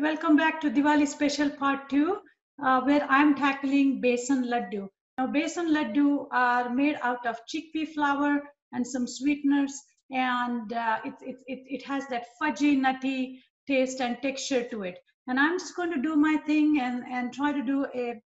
Welcome back to Diwali Special Part 2, where I'm tackling Besan Ladoo. Now, Besan Ladoo are made out of chickpea flour and some sweeteners, and it has that fudgy, nutty taste and texture to it. And I'm just going to do my thing and try to do a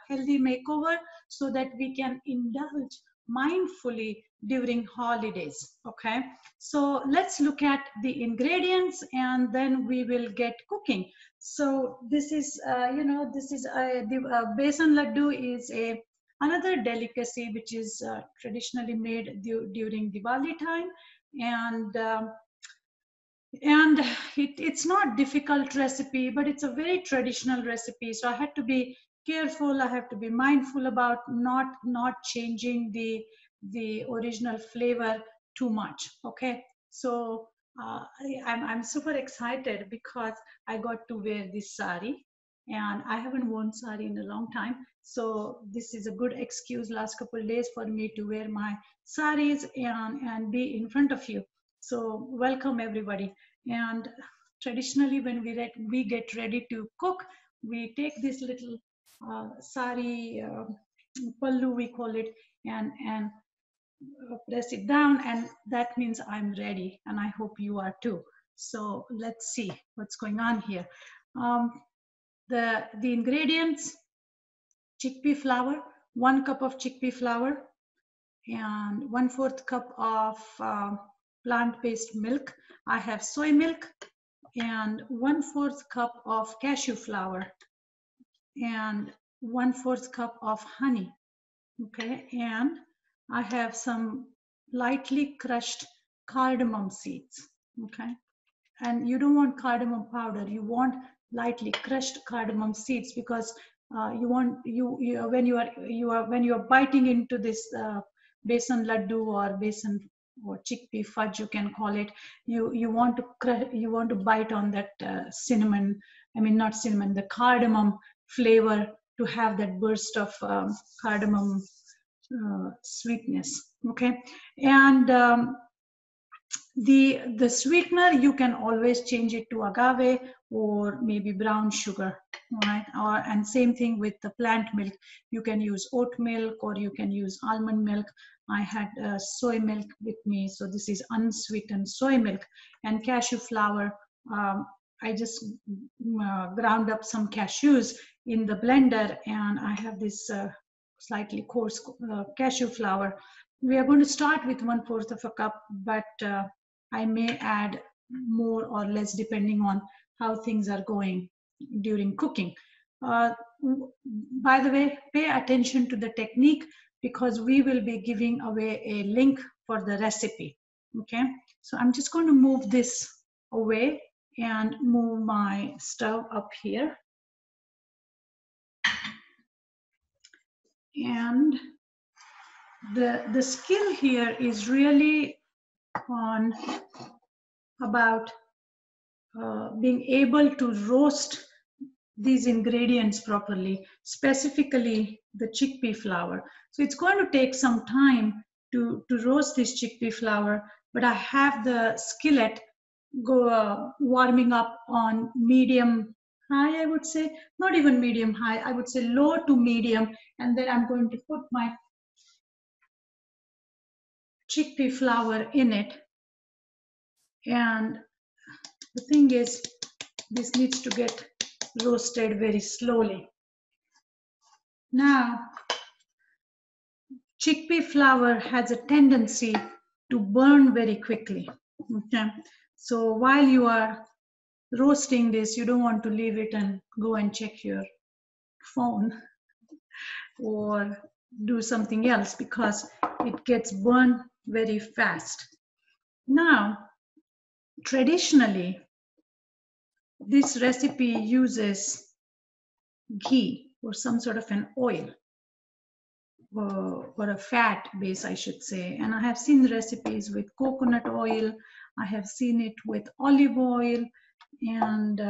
healthy makeover so that we can indulge mindfully during holidays. Okay, so let's look at the ingredients and then we will get cooking. So this is the besan laddu is another delicacy which is traditionally made during Diwali time, and it's not difficult recipe, but it's a very traditional recipe. So I had to be careful. I have to be mindful about not changing the original flavor too much. Okay, so I'm super excited because I got to wear this sari, and I haven't worn sari in a long time. So this is a good excuse last couple of days for me to wear my saris and be in front of you. So welcome everybody. And traditionally, when we get ready to cook, we take this little sari pallu, we call it, and press it down, and that means I'm ready, and I hope you are too. So let's see what's going on here. The ingredients: chickpea flour, 1 cup of chickpea flour, and 1/4 cup of plant-based milk. I have soy milk, and 1/4 cup of cashew flour, and 1/4 cup of honey. Okay, and I have some lightly crushed cardamom seeds. Okay, and you don't want cardamom powder, you want lightly crushed cardamom seeds, because you want when you are biting into this besan laddu or besan or chickpea fudge, you can call it, you want to bite on that cinnamon, I mean not cinnamon, the cardamom flavor, to have that burst of cardamom sweetness. Okay, and the sweetener, you can always change it to agave or maybe brown sugar, right? And same thing with the plant milk, you can use oat milk or you can use almond milk. I had soy milk with me, so this is unsweetened soy milk. And cashew flour, I just ground up some cashews in the blender, and I have this slightly coarse cashew flour. We are going to start with 1/4 of a cup, but I may add more or less depending on how things are going during cooking. By the way, pay attention to the technique, because we will be giving away a link for the recipe. Okay, so I'm just going to move this away and move my stove up here. And the skill here is really on about being able to roast these ingredients properly, specifically the chickpea flour. So it's going to take some time to roast this chickpea flour, but I have the skillet warming up on medium high, I would say, not even medium high, I would say low to medium, and then I'm going to put my chickpea flour in it. And the thing is, this needs to get roasted very slowly. Now, chickpea flour has a tendency to burn very quickly. Okay, so while you are roasting this, you don't want to leave it and go and check your phone or do something else, because it gets burned very fast. Now, traditionally, this recipe uses ghee or some sort of an oil, or a fat base, I should say. And I have seen recipes with coconut oil, I have seen it with olive oil, and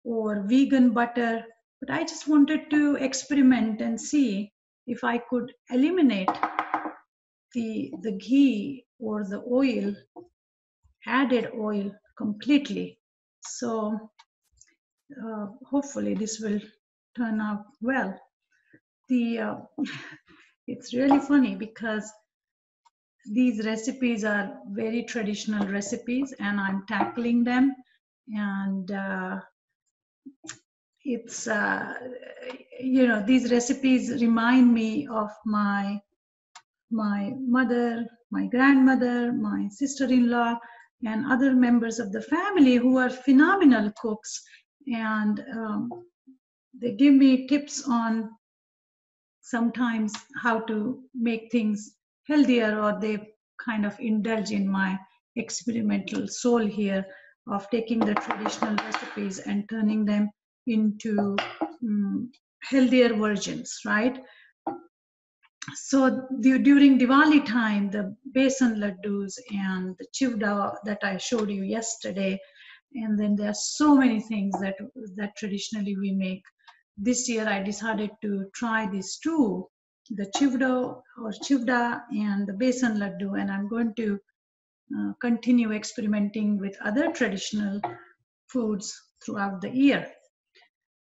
or vegan butter. But I just wanted to experiment and see if I could eliminate the ghee or the oil, added oil, completely. So hopefully this will turn out well. It's really funny because these recipes are very traditional recipes and I'm tackling them, and it's these recipes remind me of my mother, my grandmother, my sister-in-law, and other members of the family who are phenomenal cooks, and they give me tips on sometimes how to make things healthier, or they kind of indulge in my experimental soul here of taking the traditional recipes and turning them into healthier versions, right? So during Diwali time, the Besan Ladoos and the chivda that I showed you yesterday, and then there are so many things that traditionally we make. This year I decided to try these two, the chivda and the Besan Ladoo, and I'm going to continue experimenting with other traditional foods throughout the year.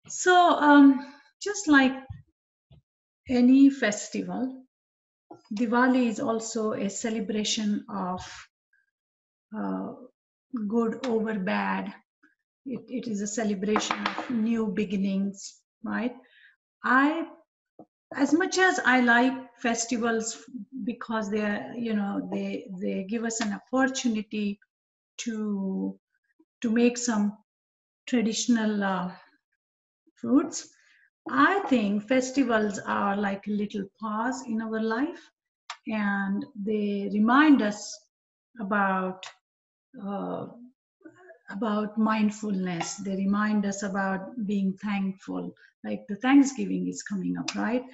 So just like any festival, Diwali is also a celebration of good over bad. It is a celebration of new beginnings, right? As much as I like festivals because they are, they give us an opportunity to make some traditional foods. I think festivals are like a little pause in our life, and they remind us about uh, mindfulness. They remind us about being thankful. Like the Thanksgiving is coming up, right?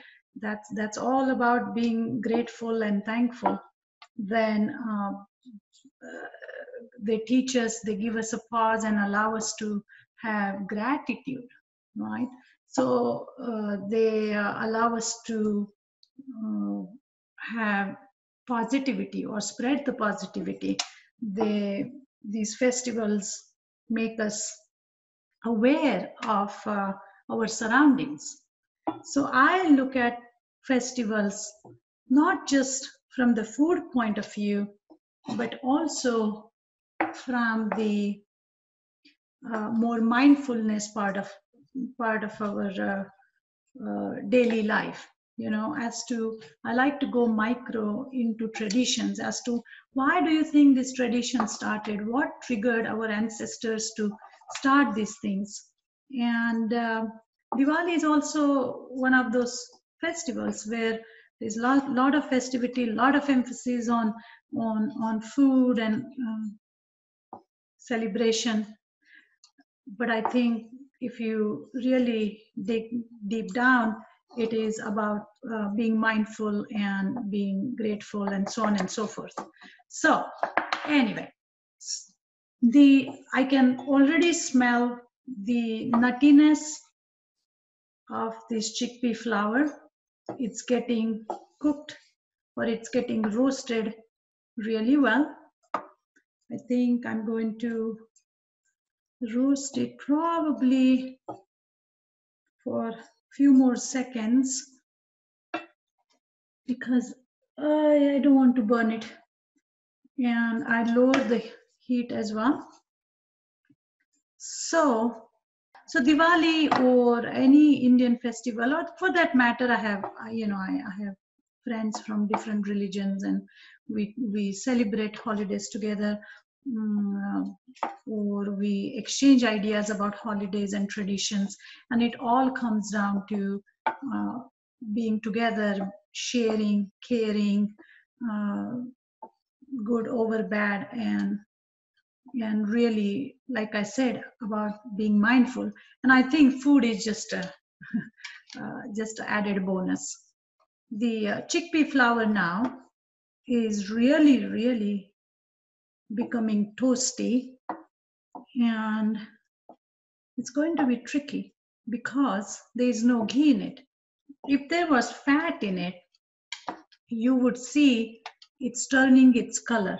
That's all about being grateful and thankful. Then they teach us, they give us a pause and allow us to have gratitude, right? So they allow us to uh, have positivity or spread the positivity. These festivals make us aware of our surroundings. So I look at festivals not just from the food point of view, but also from the more mindfulness part of our daily life. As to, I like to go micro into traditions as to why do you think this tradition started, what triggered our ancestors to start these things. And Diwali is also one of those festivals where there's a lot of festivity, a lot of emphasis on food and celebration. But I think if you really dig deep down, it is about being mindful and being grateful and so on and so forth. So anyway, I can already smell the nuttiness of this chickpea flour. It's getting cooked, or it's getting roasted really well. I think I'm going to roast it probably for a few more seconds because I don't want to burn it, and I lower the heat as well. So Diwali or any Indian festival, or for that matter, I have friends from different religions, and we celebrate holidays together, or we exchange ideas about holidays and traditions, and it all comes down to being together, sharing, caring, uh, good over bad, and really, like I said, about being mindful. And I think food is just a just an added bonus. The chickpea flour now is really becoming toasty, and it's going to be tricky because there is no ghee in it. If there was fat in it, you would see it's turning its color.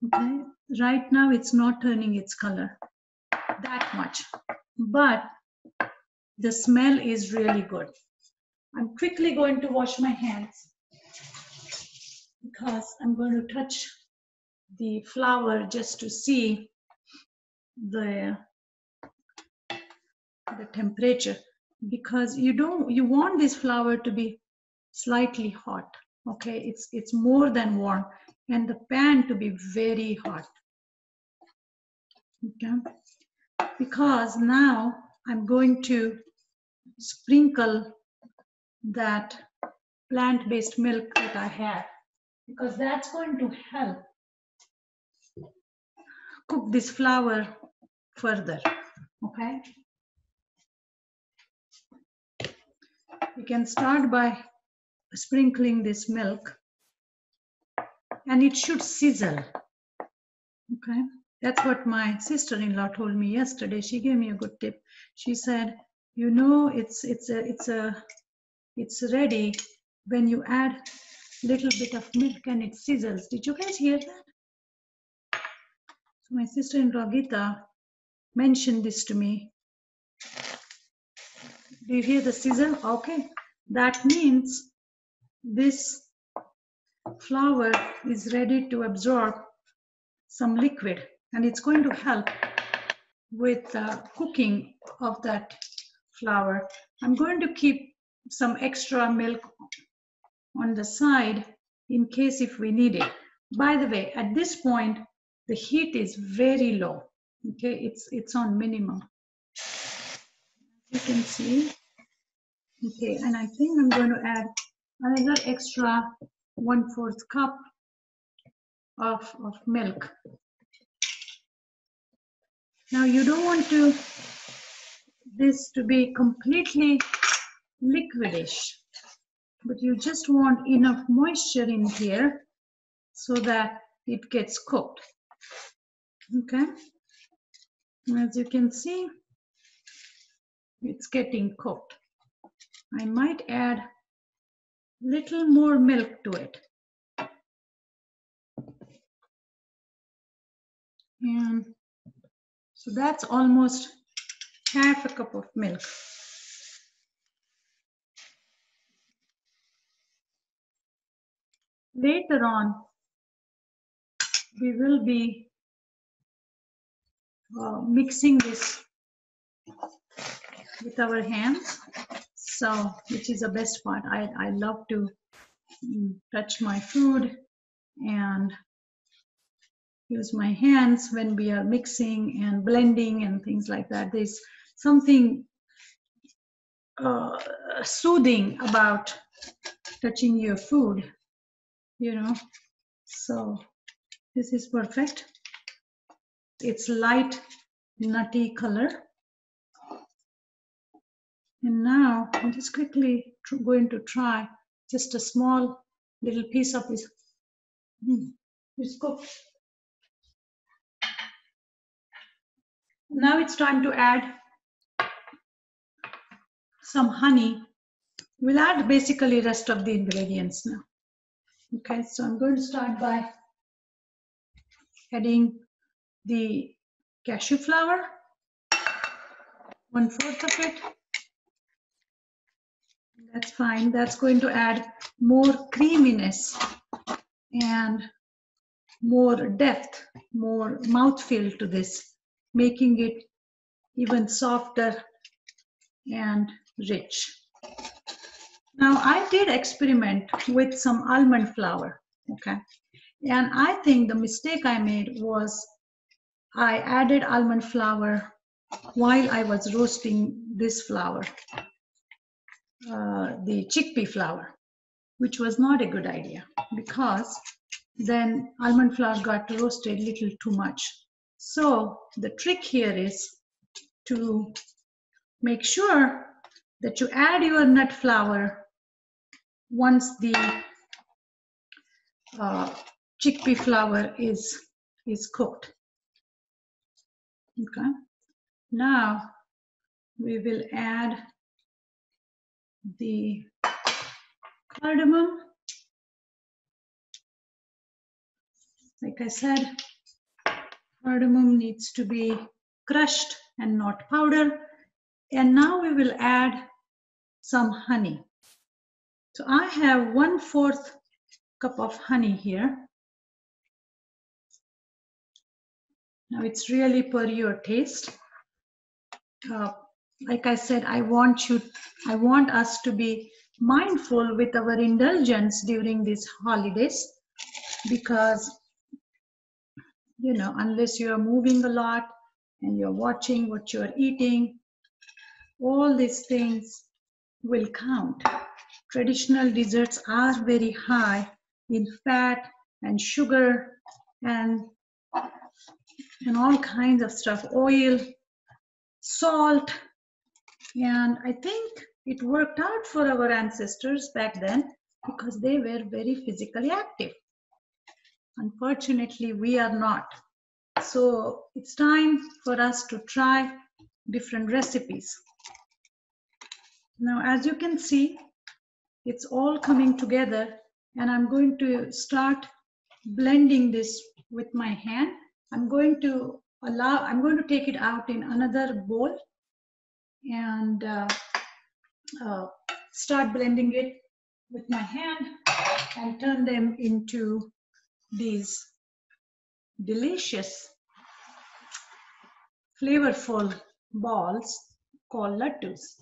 Okay, right now it's not turning its color. that much, but the smell is really good. I'm quickly going to wash my hands because I'm going to touch the flour just to see the temperature, because you want this flour to be slightly hot. Okay, it's more than warm, and the pan to be very hot. Okay, because now I'm going to sprinkle that plant-based milk that I have, because that's going to help cook this flour further. Okay, you can start by sprinkling this milk, and it should sizzle. Okay, that's what my sister-in-law told me yesterday. She gave me a good tip. She said, you know, it's ready when you add little bit of milk and it sizzles. Did you guys hear that? So my sister-in-law Gita mentioned this to me. Do you hear the sizzle? Okay, that means this flour is ready to absorb some liquid, and it's going to help with the cooking of that flour. I'm going to keep some extra milk on the side in case if we need it. By the way, at this point, the heat is very low. Okay, it's on minimum. You can see. Okay, and I think I'm going to add another extra 1/4 cup of milk. Now you don't want this to be completely liquidish, but you just want enough moisture in here so that it gets cooked. Okay, as you can see, it's getting cooked. I might add little more milk to it. And so that's almost half a cup of milk. Later on, we will be mixing this with our hands. So, which is the best part. I love to touch my food and use my hands when we are mixing and blending and things like that. There's something soothing about touching your food, you know. So this is perfect. It's light nutty color. And now I'm just quickly going to try just a small little piece of this. It's cooked. Now it's time to add some honey. We'll add basically rest of the ingredients now. Okay, so I'm going to start by adding the cashew flour, 1/4 of it. That's fine. That's going to add more creaminess and more depth, more mouthfeel to this, making it even softer and rich. Now, I did experiment with some almond flour, okay? And I think the mistake I made was I added almond flour while I was roasting this flour, the chickpea flour, which was not a good idea because then almond flour got roasted a little too much. So the trick here is to make sure that you add your nut flour once the chickpea flour is cooked. Okay. Now we will add the cardamom. Like I said, cardamom needs to be crushed and not powder. And now we will add some honey. So I have 1/4 cup of honey here. Now it's really per your taste. Like I said, I want us to be mindful with our indulgence during these holidays, because unless you are moving a lot and you're watching what you're eating, all these things will count. Traditional desserts are very high in fat and sugar and all kinds of stuff, oil, salt, and I think it worked out for our ancestors back then because they were very physically active. Unfortunately, we are not. So it's time for us to try different recipes. Now, as you can see, it's all coming together, and I'm going to start blending this with my hand. I'm going to take it out in another bowl and start blending it with my hand and turn them into these delicious, flavorful balls called Laddus.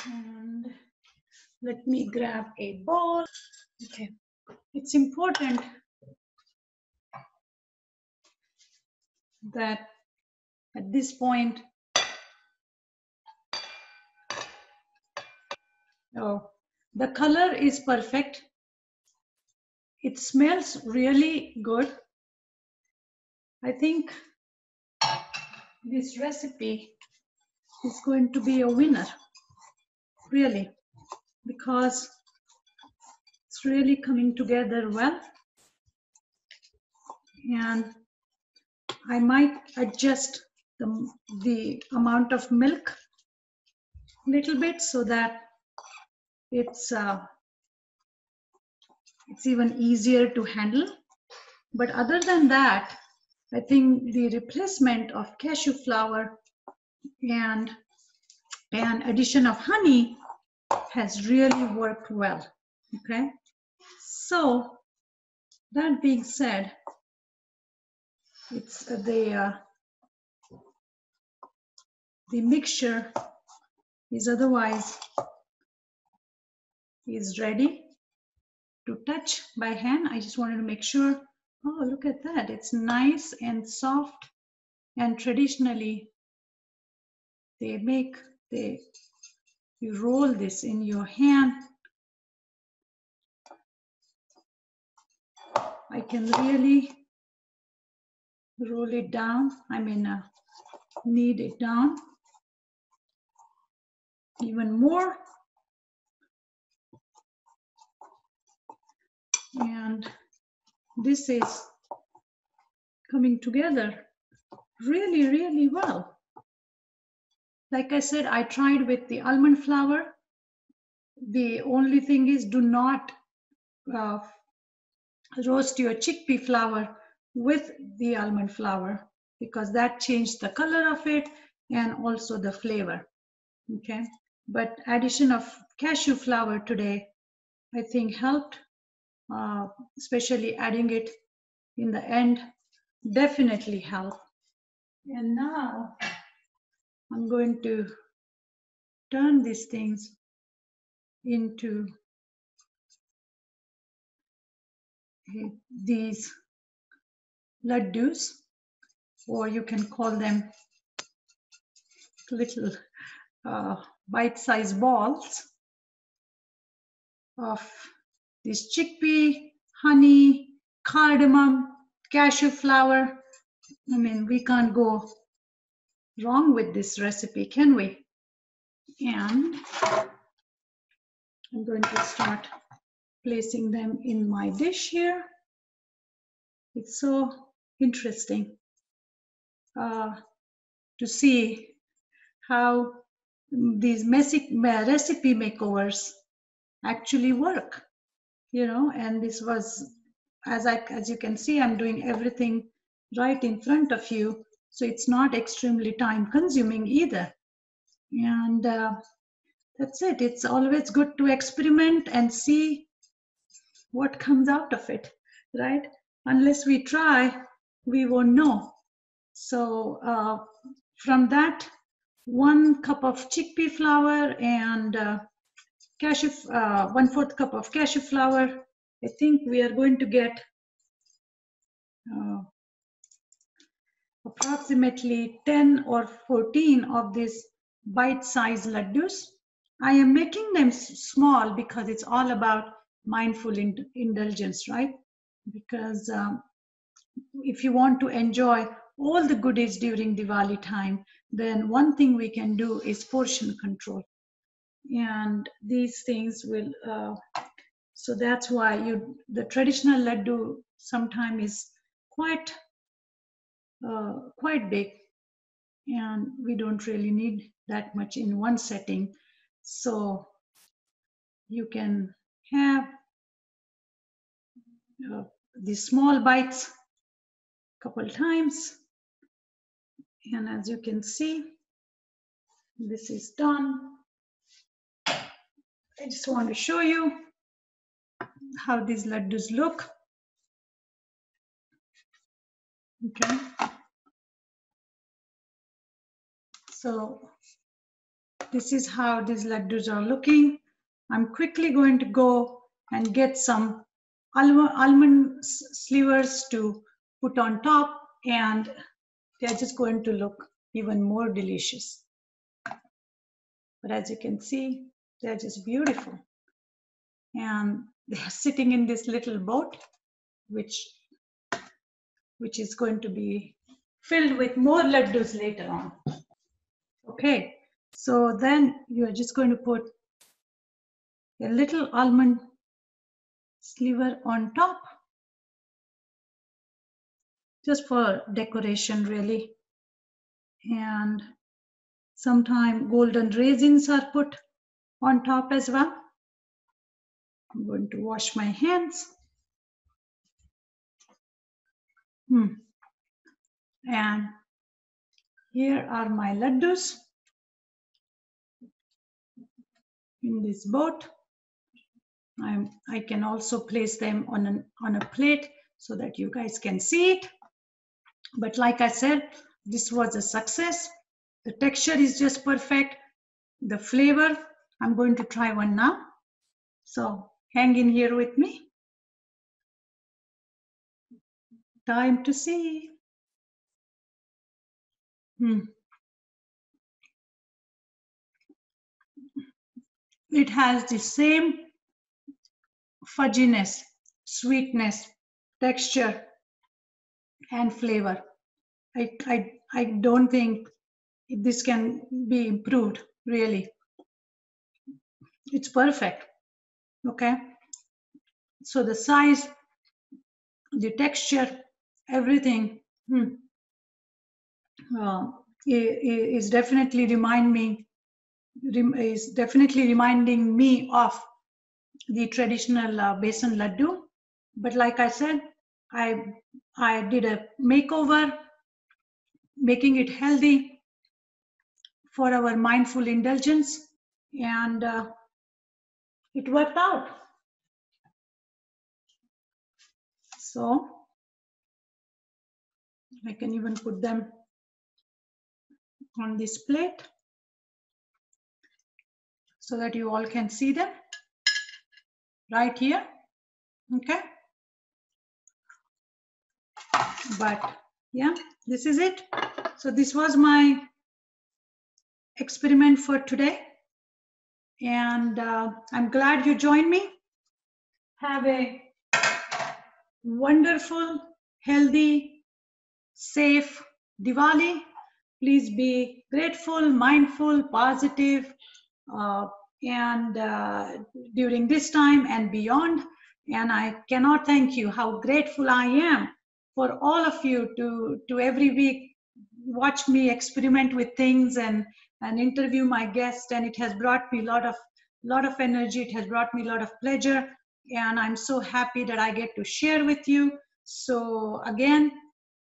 And let me grab a bowl. Okay, it's important that at this point, the color is perfect. It smells really good. I think this recipe is going to be a winner, really, because it's really coming together well. And I might adjust the amount of milk a little bit so that it's even easier to handle. But other than that, I think the replacement of cashew flour and addition of honey has really worked well. Okay, so that being said, it's the mixture is ready to touch by hand. I just wanted to make sure. Oh, look at that. It's nice and soft, and traditionally you roll this in your hand. I can really roll it down. Knead it down even more. And this is coming together really, really well. Like I said, I tried with the almond flour. The only thing is, do not roast your chickpea flour with the almond flour, because that changed the color of it and also the flavor. Okay, but addition of cashew flour today, I think helped, especially adding it in the end definitely helped. And now I'm going to turn these things into these laddus, or you can call them little bite-sized balls of this chickpea, honey, cardamom, cashew flour. We can't go wrong with this recipe, can we? And I'm going to start placing them in my dish here. It's so interesting to see how these recipe makeovers actually work, and this was, as you can see, I'm doing everything right in front of you, So it's not extremely time consuming either. And that's it. It's always good to experiment and see what comes out of it, right? Unless we try, we won't know. So from that, 1 cup of chickpea flour and cashew, 1/4 cup of cashew flour. I think we are going to get approximately 10 or 14 of these bite-sized laddus. I am making them small because it's all about mindful indulgence, right? Because if you want to enjoy all the goodies during Diwali time, then one thing we can do is portion control. And these things will, so that's why the traditional laddu sometimes is quite big, and we don't really need that much in one setting. So you can have these small bites couple times, and as you can see, this is done. I just want to show you how these laddus look. Okay, so this is how these laddus are looking. I'm quickly going to go and get some almond slivers to put on top, and they're just going to look even more delicious. But as you can see, they're just beautiful. And they're sitting in this little boat, which is going to be filled with more laddus later on. Okay, so then you're just going to put a little almond sliver on top, just for decoration really. And sometimes golden raisins are put on top as well. I'm going to wash my hands. And here are my laddus in this boat. I can also place them on a plate so that you guys can see it. But like I said, this was a success. The texture is just perfect. The flavor, I'm going to try one now. So hang in here with me. Time to see. It has the same fudginess, sweetness, texture, and flavor. I don't think this can be improved, really. It's perfect. Okay. So the size, the texture, everything is definitely reminding me of the traditional Besan Ladoo. But like I said, I did a makeover, making it healthy for our mindful indulgence, and it worked out. So I can even put them on this plate so that you all can see them right here. Okay. But yeah, this is it. So this was my experiment for today, and I'm glad you joined me. Have a wonderful, healthy, safe Diwali. Please be grateful, mindful, positive, and during this time and beyond. And I cannot thank you how grateful I am for all of you to every week watch me experiment with things and interview my guests, and it has brought me a lot of energy. It has brought me a lot of pleasure, and I'm so happy that I get to share with you. So again,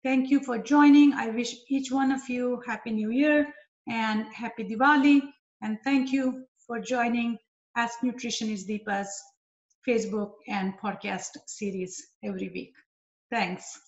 Thank you for joining. I wish each one of you Happy New Year and Happy Diwali. And thank you for joining Ask Nutritionist Deepa's Facebook and podcast series every week. Thanks.